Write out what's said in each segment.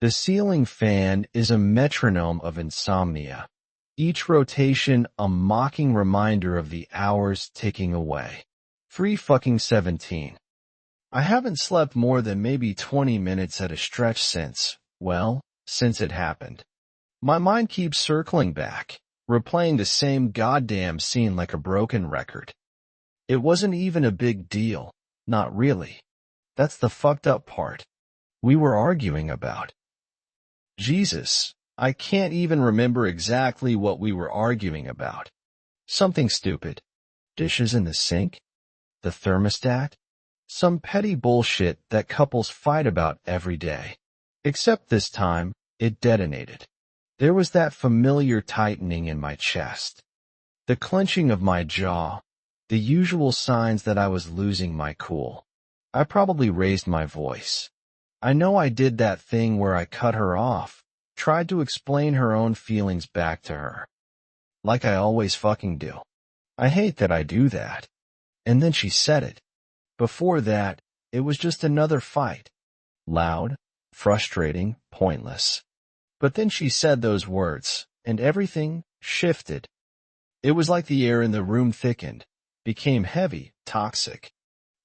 The ceiling fan is a metronome of insomnia, each rotation a mocking reminder of the hours ticking away. 3:17. I haven't slept more than maybe 20 minutes at a stretch since it happened. My mind keeps circling back, replaying the same goddamn scene like a broken record. It wasn't even a big deal. Not really. That's the fucked up part. We were arguing about. Jesus, I can't even remember exactly what we were arguing about. Something stupid. Dishes in the sink? The thermostat? Some petty bullshit that couples fight about every day. Except this time, it detonated. There was that familiar tightening in my chest. The clenching of my jaw. The usual signs that I was losing my cool. I probably raised my voice. I know I did that thing where I cut her off, tried to explain her own feelings back to her. Like I always fucking do. I hate that I do that. And then she said it. Before that, it was just another fight. Loud, frustrating, pointless. But then she said those words, and everything shifted. It was like the air in the room thickened, became heavy, toxic.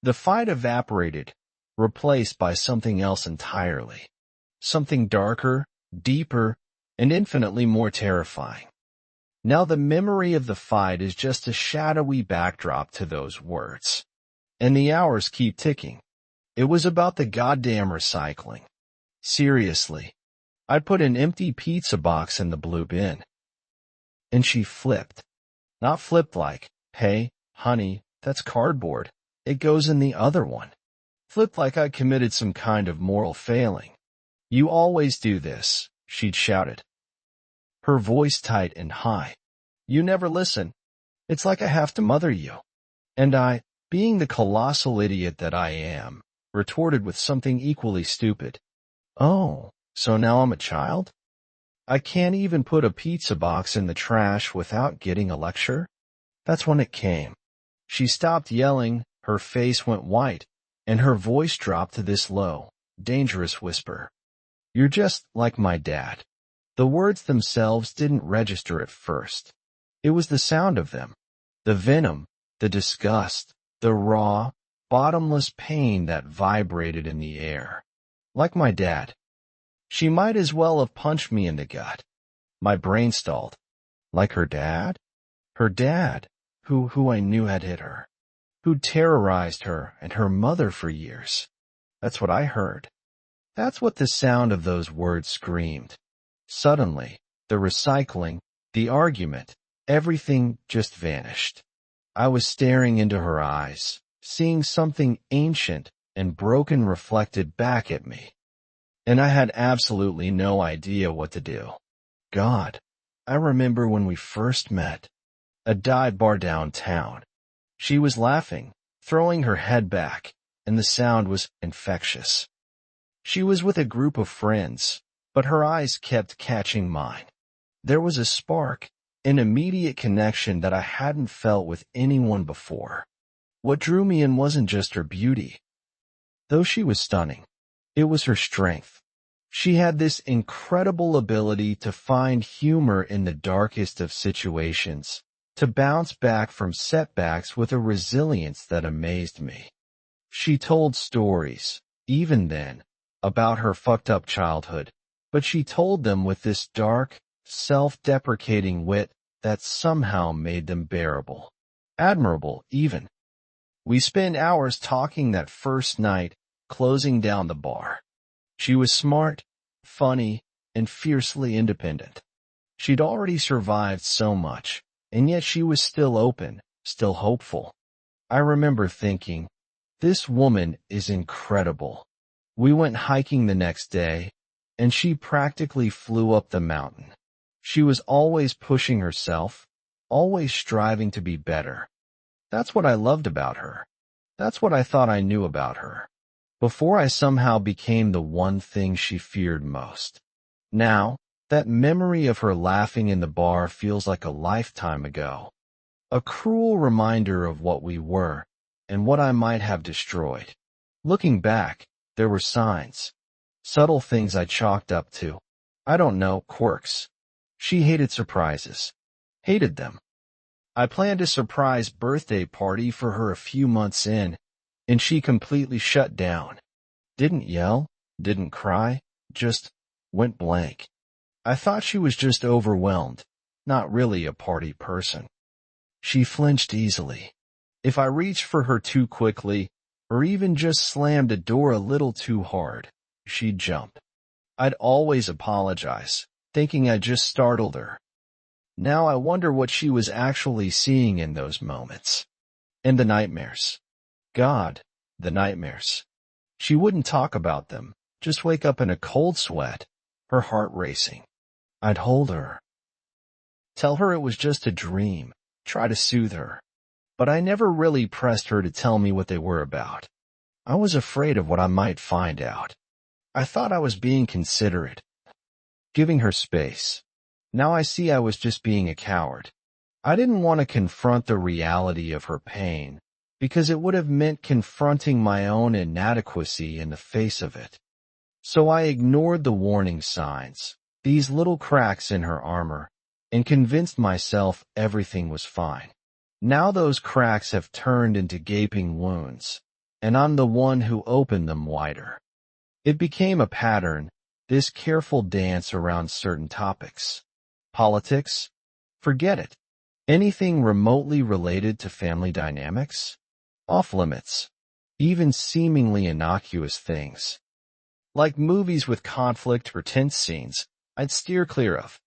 The fight evaporated, replaced by something else entirely. Something darker, deeper, and infinitely more terrifying. Now the memory of the fight is just a shadowy backdrop to those words. And the hours keep ticking. It was about the goddamn recycling. Seriously. I put an empty pizza box in the blue bin. And she flipped. Not flipped like, hey, honey, that's cardboard. It goes in the other one. Flipped like I committed some kind of moral failing. You always do this, she'd shouted. Her voice tight and high. You never listen. It's like I have to mother you. And I, being the colossal idiot that I am, retorted with something equally stupid. Oh, so now I'm a child? I can't even put a pizza box in the trash without getting a lecture? That's when it came. She stopped yelling, her face went white, and her voice dropped to this low, dangerous whisper. You're just like my dad. The words themselves didn't register at first. It was the sound of them, the venom, the disgust, the raw, bottomless pain that vibrated in the air. Like my dad. She might as well have punched me in the gut. My brain stalled. Like her dad? Her dad, who I knew had hit her, who'd terrorized her and her mother for years. That's what I heard. That's what the sound of those words screamed. Suddenly, the recycling, the argument, everything just vanished. I was staring into her eyes, seeing something ancient and broken reflected back at me. And I had absolutely no idea what to do. God, I remember when we first met. A dive bar downtown. She was laughing, throwing her head back, and the sound was infectious. She was with a group of friends, but her eyes kept catching mine. There was a spark, an immediate connection that I hadn't felt with anyone before. What drew me in wasn't just her beauty. Though she was stunning, it was her strength. She had this incredible ability to find humor in the darkest of situations, to bounce back from setbacks with a resilience that amazed me. She told stories, even then, about her fucked up childhood, but she told them with this dark, self-deprecating wit that somehow made them bearable. Admirable, even. We spent hours talking that first night, closing down the bar. She was smart, funny, and fiercely independent. She'd already survived so much, and yet she was still open, still hopeful. I remember thinking, this woman is incredible. We went hiking the next day, and she practically flew up the mountain. She was always pushing herself, always striving to be better. That's what I loved about her. That's what I thought I knew about her. Before I somehow became the one thing she feared most. Now, that memory of her laughing in the bar feels like a lifetime ago. A cruel reminder of what we were and what I might have destroyed. Looking back, there were signs. Subtle things I chalked up to, I don't know, quirks. She hated surprises. Hated them. I planned a surprise birthday party for her a few months in, and she completely shut down. Didn't yell, didn't cry, just went blank. I thought she was just overwhelmed, not really a party person. She flinched easily. If I reached for her too quickly, or even just slammed a door a little too hard, she'd jump. I'd always apologize, thinking I just startled her. Now I wonder what she was actually seeing in those moments. And the nightmares. God, the nightmares. She wouldn't talk about them, just wake up in a cold sweat, her heart racing. I'd hold her. Tell her it was just a dream, try to soothe her. But I never really pressed her to tell me what they were about. I was afraid of what I might find out. I thought I was being considerate, giving her space. Now I see I was just being a coward. I didn't want to confront the reality of her pain, because it would have meant confronting my own inadequacy in the face of it. So I ignored the warning signs, these little cracks in her armor, and convinced myself everything was fine. Now those cracks have turned into gaping wounds, and I'm the one who opened them wider. It became a pattern, this careful dance around certain topics. Politics? Forget it. Anything remotely related to family dynamics? Off limits. Even seemingly innocuous things. Like movies with conflict or tense scenes, I'd steer clear of.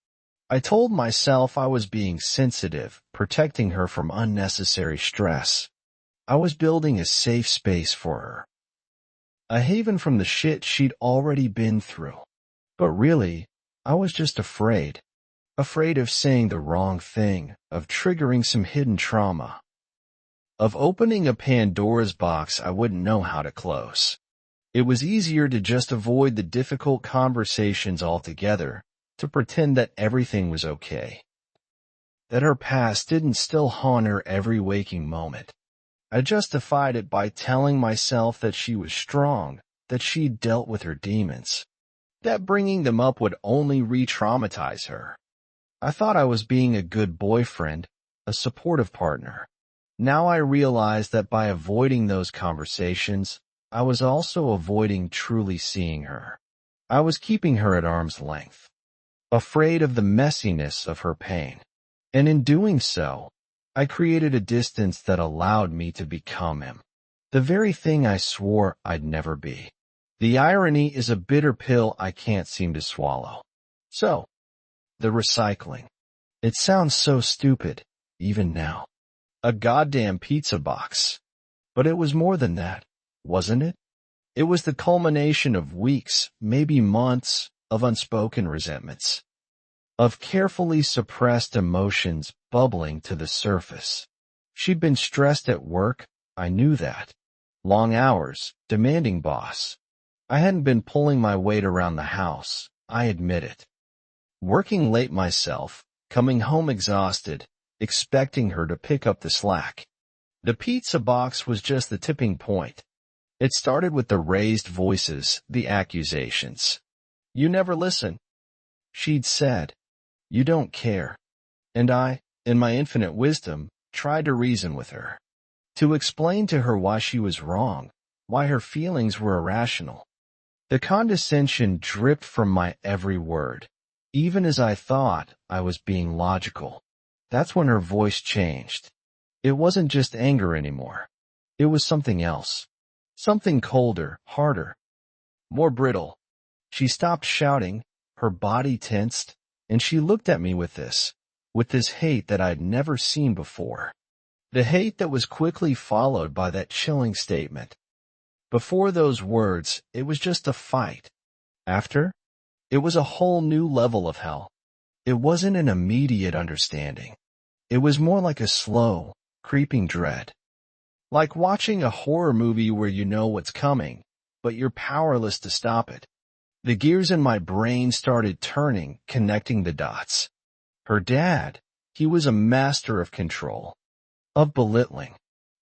I told myself I was being sensitive, protecting her from unnecessary stress. I was building a safe space for her. A haven from the shit she'd already been through. But really, I was just afraid. Afraid of saying the wrong thing, of triggering some hidden trauma. Of opening a Pandora's box I wouldn't know how to close. It was easier to just avoid the difficult conversations altogether, to pretend that everything was okay. That her past didn't still haunt her every waking moment. I justified it by telling myself that she was strong, that she'd dealt with her demons. That bringing them up would only re-traumatize her. I thought I was being a good boyfriend, a supportive partner. Now I realize that by avoiding those conversations, I was also avoiding truly seeing her. I was keeping her at arm's length, afraid of the messiness of her pain. And in doing so, I created a distance that allowed me to become him. The very thing I swore I'd never be. The irony is a bitter pill I can't seem to swallow. So, the recycling. It sounds so stupid, even now. A goddamn pizza box. But it was more than that, wasn't it? It was the culmination of weeks, maybe months, of unspoken resentments. Of carefully suppressed emotions bubbling to the surface. She'd been stressed at work, I knew that. Long hours, demanding boss. I hadn't been pulling my weight around the house, I admit it. Working late myself, coming home exhausted, expecting her to pick up the slack. The pizza box was just the tipping point. It started with the raised voices, the accusations. You never listen. She'd said. You don't care. And I, in my infinite wisdom, tried to reason with her. To explain to her why she was wrong, why her feelings were irrational. The condescension dripped from my every word, even as I thought I was being logical. That's when her voice changed. It wasn't just anger anymore. It was something else. Something colder, harder, more brittle. She stopped shouting, her body tensed, and she looked at me with this hate that I'd never seen before. The hate that was quickly followed by that chilling statement. Before those words, it was just a fight. After, it was a whole new level of hell. It wasn't an immediate understanding. It was more like a slow, creeping dread. Like watching a horror movie where you know what's coming, but you're powerless to stop it. The gears in my brain started turning, connecting the dots. Her dad, he was a master of control, of belittling,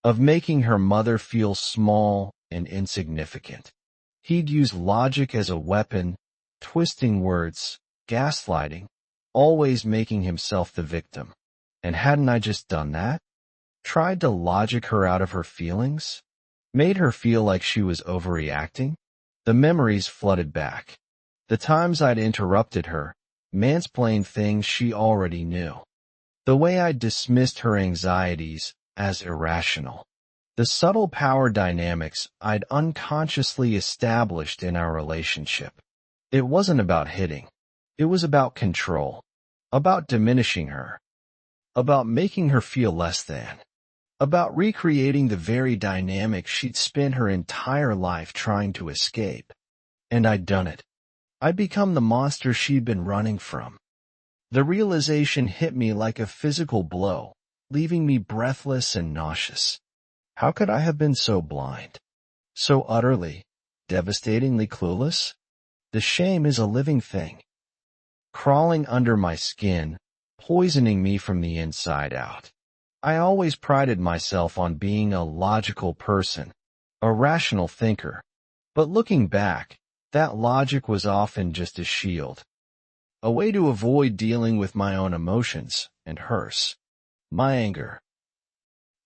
of making her mother feel small and insignificant. He'd use logic as a weapon, twisting words, gaslighting, always making himself the victim. And hadn't I just done that? Tried to logic her out of her feelings? Made her feel like she was overreacting? The memories flooded back. The times I'd interrupted her, mansplained things she already knew. The way I'd dismissed her anxieties as irrational. The subtle power dynamics I'd unconsciously established in our relationship. It wasn't about hitting. It was about control. About diminishing her. About making her feel less than. About recreating the very dynamic she'd spent her entire life trying to escape. And I'd done it. I'd become the monster she'd been running from. The realization hit me like a physical blow, leaving me breathless and nauseous. How could I have been so blind? So utterly, devastatingly clueless? The shame is a living thing, crawling under my skin, poisoning me from the inside out. I always prided myself on being a logical person, a rational thinker. But looking back, that logic was often just a shield. A way to avoid dealing with my own emotions and hers. My anger.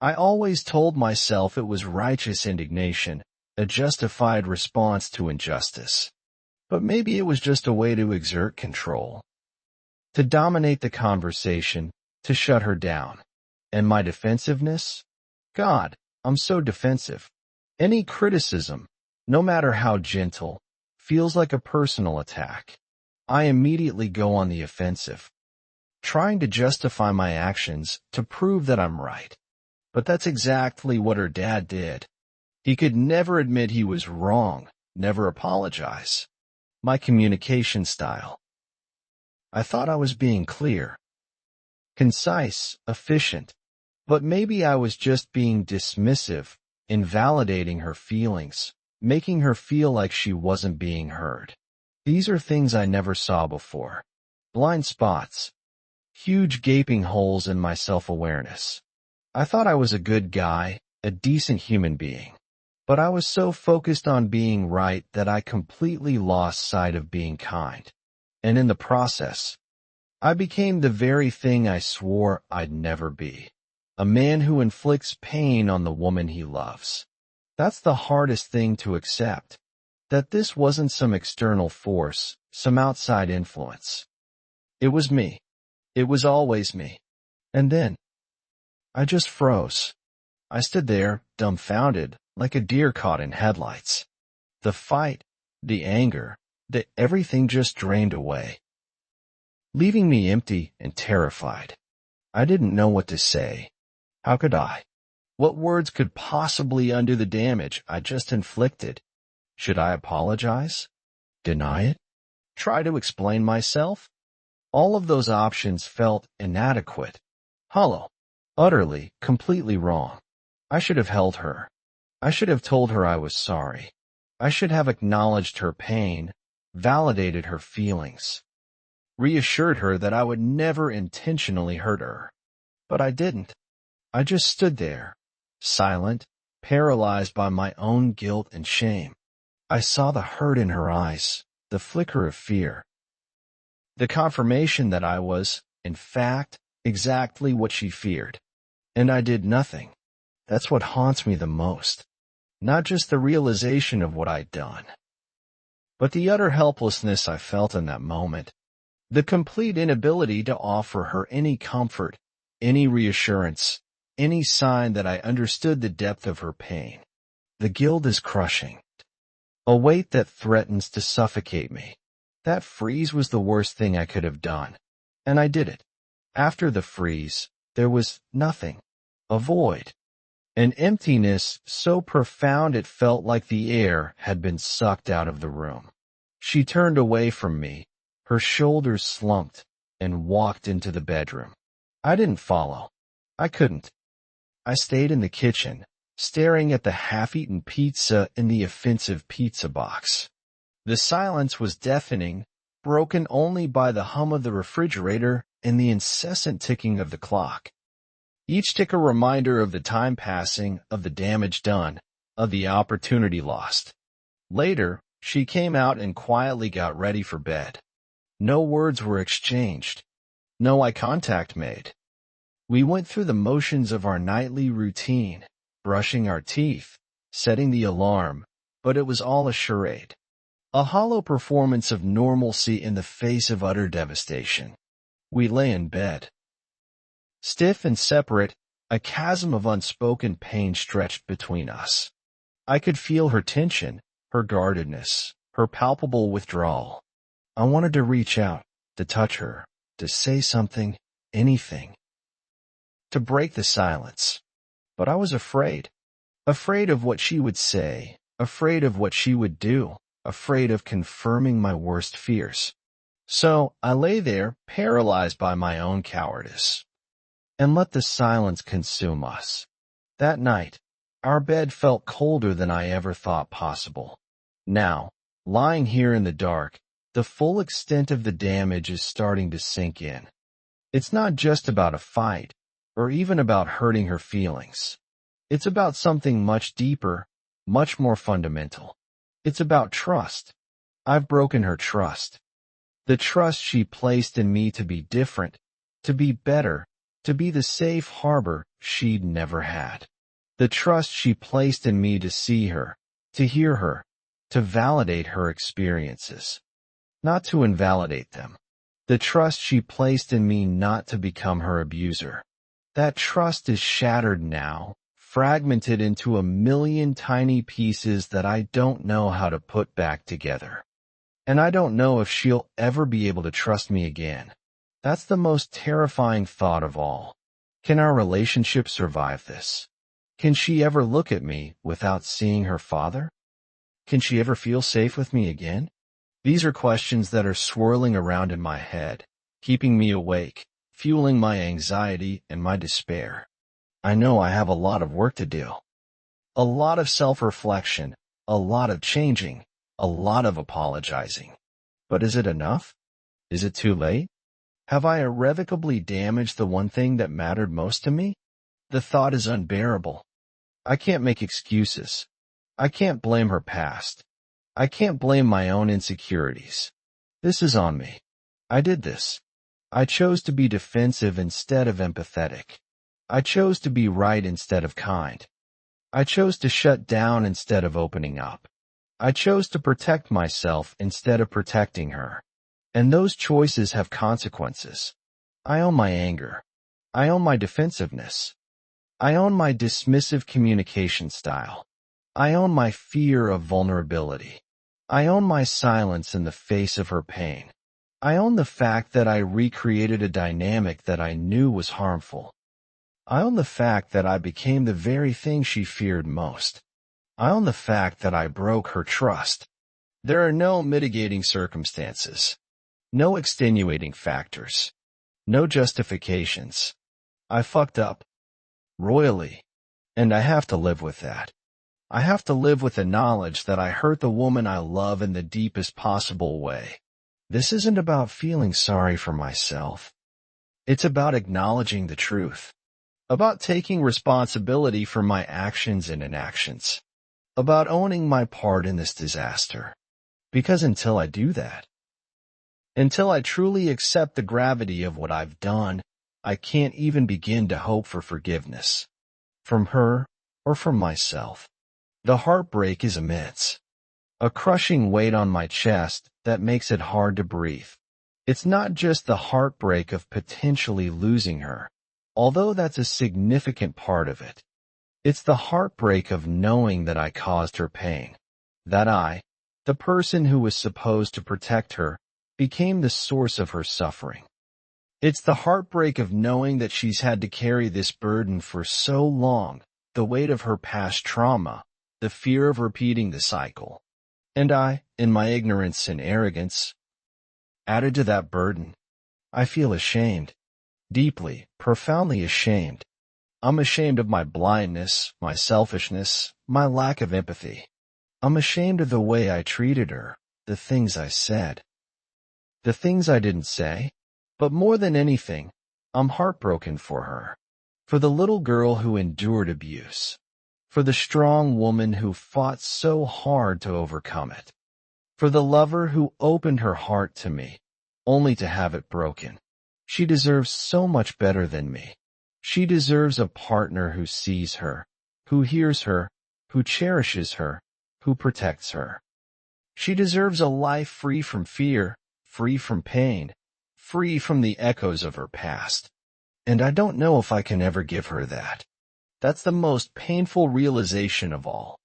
I always told myself it was righteous indignation, a justified response to injustice. But maybe it was just a way to exert control. To dominate the conversation, to shut her down. And my defensiveness? God, I'm so defensive. Any criticism, no matter how gentle, feels like a personal attack. I immediately go on the offensive, trying to justify my actions to prove that I'm right. But that's exactly what her dad did. He could never admit he was wrong, never apologize. My communication style. I thought I was being clear, concise, efficient, but maybe I was just being dismissive, invalidating her feelings, making her feel like she wasn't being heard. These are things I never saw before. Blind spots. Huge gaping holes in my self-awareness. I thought I was a good guy, a decent human being. But I was so focused on being right that I completely lost sight of being kind. And in the process, I became the very thing I swore I'd never be. A man who inflicts pain on the woman he loves. That's the hardest thing to accept. That this wasn't some external force, some outside influence. It was me. It was always me. And then, I just froze. I stood there, dumbfounded, like a deer caught in headlights. The fight, the anger, everything just drained away, leaving me empty and terrified. I didn't know what to say. How could I? What words could possibly undo the damage I just inflicted? Should I apologize? Deny it? Try to explain myself? All of those options felt inadequate, hollow, utterly, completely wrong. I should have held her. I should have told her I was sorry. I should have acknowledged her pain, validated her feelings, reassured her that I would never intentionally hurt her. But I didn't. I just stood there, silent, paralyzed by my own guilt and shame. I saw the hurt in her eyes, the flicker of fear, the confirmation that I was, in fact, exactly what she feared. And I did nothing. That's what haunts me the most. Not just the realization of what I'd done, but the utter helplessness I felt in that moment. The complete inability to offer her any comfort, any reassurance, any sign that I understood the depth of her pain. The guilt is crushing. A weight that threatens to suffocate me. That freeze was the worst thing I could have done. And I did it. After the freeze, there was nothing. A void. An emptiness so profound it felt like the air had been sucked out of the room. She turned away from me, her shoulders slumped, and walked into the bedroom. I didn't follow. I couldn't. I stayed in the kitchen, staring at the half-eaten pizza in the offensive pizza box. The silence was deafening, broken only by the hum of the refrigerator and the incessant ticking of the clock. Each tick a reminder of the time passing, of the damage done, of the opportunity lost. Later, She came out and quietly got ready for bed. No words were exchanged. No eye contact made. We went through the motions of our nightly routine, brushing our teeth, setting the alarm, but it was all a charade. A hollow performance of normalcy in the face of utter devastation. We lay in bed. Stiff and separate, a chasm of unspoken pain stretched between us. I could feel her tension, her guardedness, her palpable withdrawal. I wanted to reach out, to touch her, to say something, anything. To break the silence. But I was afraid. Afraid of what she would say, afraid of what she would do, afraid of confirming my worst fears. So I lay there, paralyzed by my own cowardice, and let the silence consume us. That night, our bed felt colder than I ever thought possible. Now, lying here in the dark, the full extent of the damage is starting to sink in. It's not just about a fight, or even about hurting her feelings. It's about something much deeper, much more fundamental. It's about trust. I've broken her trust. The trust she placed in me to be different, to be better, to be the safe harbor she'd never had. The trust she placed in me to see her, to hear her, to validate her experiences, not to invalidate them. The trust she placed in me not to become her abuser. That trust is shattered now, fragmented into a million tiny pieces that I don't know how to put back together. And I don't know if she'll ever be able to trust me again. That's the most terrifying thought of all. Can our relationship survive this? Can she ever look at me without seeing her father? Can she ever feel safe with me again? These are questions that are swirling around in my head, keeping me awake, fueling my anxiety and my despair. I know I have a lot of work to do. A lot of self-reflection, a lot of changing, a lot of apologizing. But is it enough? Is it too late? Have I irrevocably damaged the one thing that mattered most to me? The thought is unbearable. I can't make excuses. I can't blame her past. I can't blame my own insecurities. This is on me. I did this. I chose to be defensive instead of empathetic. I chose to be right instead of kind. I chose to shut down instead of opening up. I chose to protect myself instead of protecting her. And those choices have consequences. I own my anger. I own my defensiveness. I own my dismissive communication style. I own my fear of vulnerability. I own my silence in the face of her pain. I own the fact that I recreated a dynamic that I knew was harmful. I own the fact that I became the very thing she feared most. I own the fact that I broke her trust. There are no mitigating circumstances. No extenuating factors. No justifications. I fucked up. Royally. And I have to live with that. I have to live with the knowledge that I hurt the woman I love in the deepest possible way. This isn't about feeling sorry for myself. It's about acknowledging the truth. About taking responsibility for my actions and inactions. About owning my part in this disaster. Because until I do that, until I truly accept the gravity of what I've done, I can't even begin to hope for forgiveness. From her or from myself. The heartbreak is immense. A crushing weight on my chest that makes it hard to breathe. It's not just the heartbreak of potentially losing her, although that's a significant part of it. It's the heartbreak of knowing that I caused her pain. That I, the person who was supposed to protect her, became the source of her suffering. It's the heartbreak of knowing that she's had to carry this burden for so long, the weight of her past trauma, the fear of repeating the cycle. And I, in my ignorance and arrogance, added to that burden. I feel ashamed. Deeply, profoundly ashamed. I'm ashamed of my blindness, my selfishness, my lack of empathy. I'm ashamed of the way I treated her, the things I said. The things I didn't say. But more than anything, I'm heartbroken for her. For the little girl who endured abuse. For the strong woman who fought so hard to overcome it. For the lover who opened her heart to me, only to have it broken. She deserves so much better than me. She deserves a partner who sees her, who hears her, who cherishes her, who protects her. She deserves a life free from fear, free from pain, free from the echoes of her past. And I don't know if I can ever give her that. That's the most painful realization of all.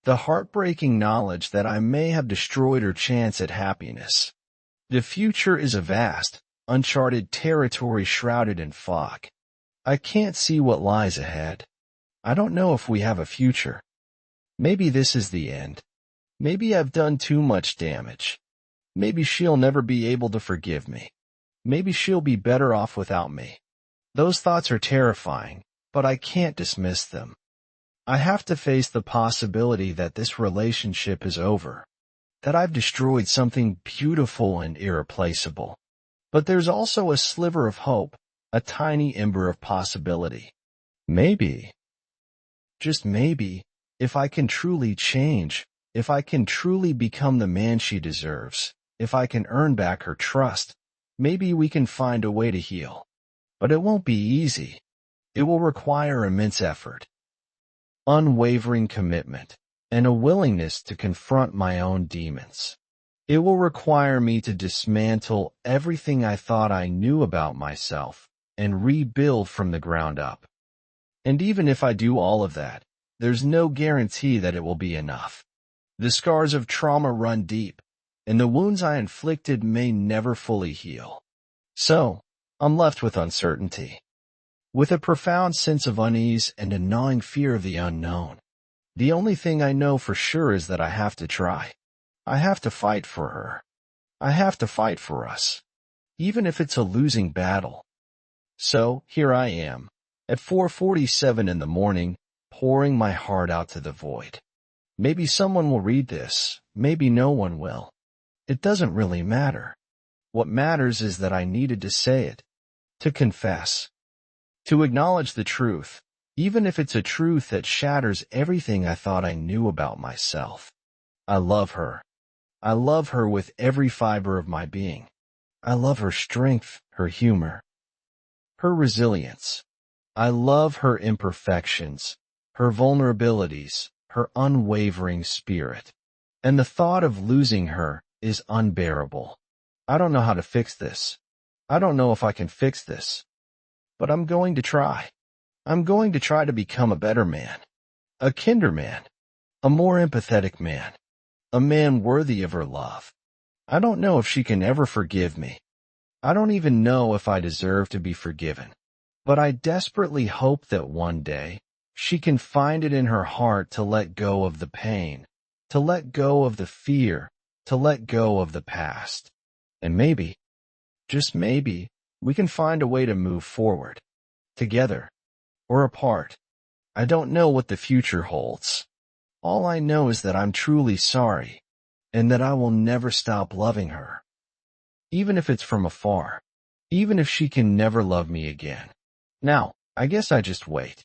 The heartbreaking knowledge that I may have destroyed her chance at happiness. The future is a vast, uncharted territory shrouded in fog. I can't see what lies ahead. I don't know if we have a future. Maybe this is the end. Maybe I've done too much damage. Maybe she'll never be able to forgive me. Maybe she'll be better off without me. Those thoughts are terrifying, but I can't dismiss them. I have to face the possibility that this relationship is over, that I've destroyed something beautiful and irreplaceable. But there's also a sliver of hope, a tiny ember of possibility. Maybe, just maybe, if I can truly change, if I can truly become the man she deserves, if I can earn back her trust, maybe we can find a way to heal. But it won't be easy. It will require immense effort, unwavering commitment, and a willingness to confront my own demons. It will require me to dismantle everything I thought I knew about myself and rebuild from the ground up. And even if I do all of that, there's no guarantee that it will be enough. The scars of trauma run deep, and the wounds I inflicted may never fully heal. So, I'm left with uncertainty, with a profound sense of unease and a gnawing fear of the unknown. The only thing I know for sure is that I have to try. I have to fight for her. I have to fight for us, even if it's a losing battle. So, here I am, at 4:47 in the morning, pouring my heart out to the void. Maybe someone will read this, maybe no one will. It doesn't really matter. What matters is that I needed to say it, to confess, to acknowledge the truth, even if it's a truth that shatters everything I thought I knew about myself. I love her. I love her with every fiber of my being. I love her strength, her humor, her resilience. I love her imperfections, her vulnerabilities, her unwavering spirit. And the thought of losing her is unbearable. I don't know how to fix this. I don't know if I can fix this. But I'm going to try. I'm going to try to become a better man, a kinder man, a more empathetic man, a man worthy of her love. I don't know if she can ever forgive me. I don't even know if I deserve to be forgiven. But I desperately hope that one day she can find it in her heart to let go of the pain, to let go of the fear, to let go of the past. And maybe, just maybe, we can find a way to move forward, together, or apart. I don't know what the future holds. All I know is that I'm truly sorry, and that I will never stop loving her. Even if it's from afar, even if she can never love me again. Now, I guess I just wait.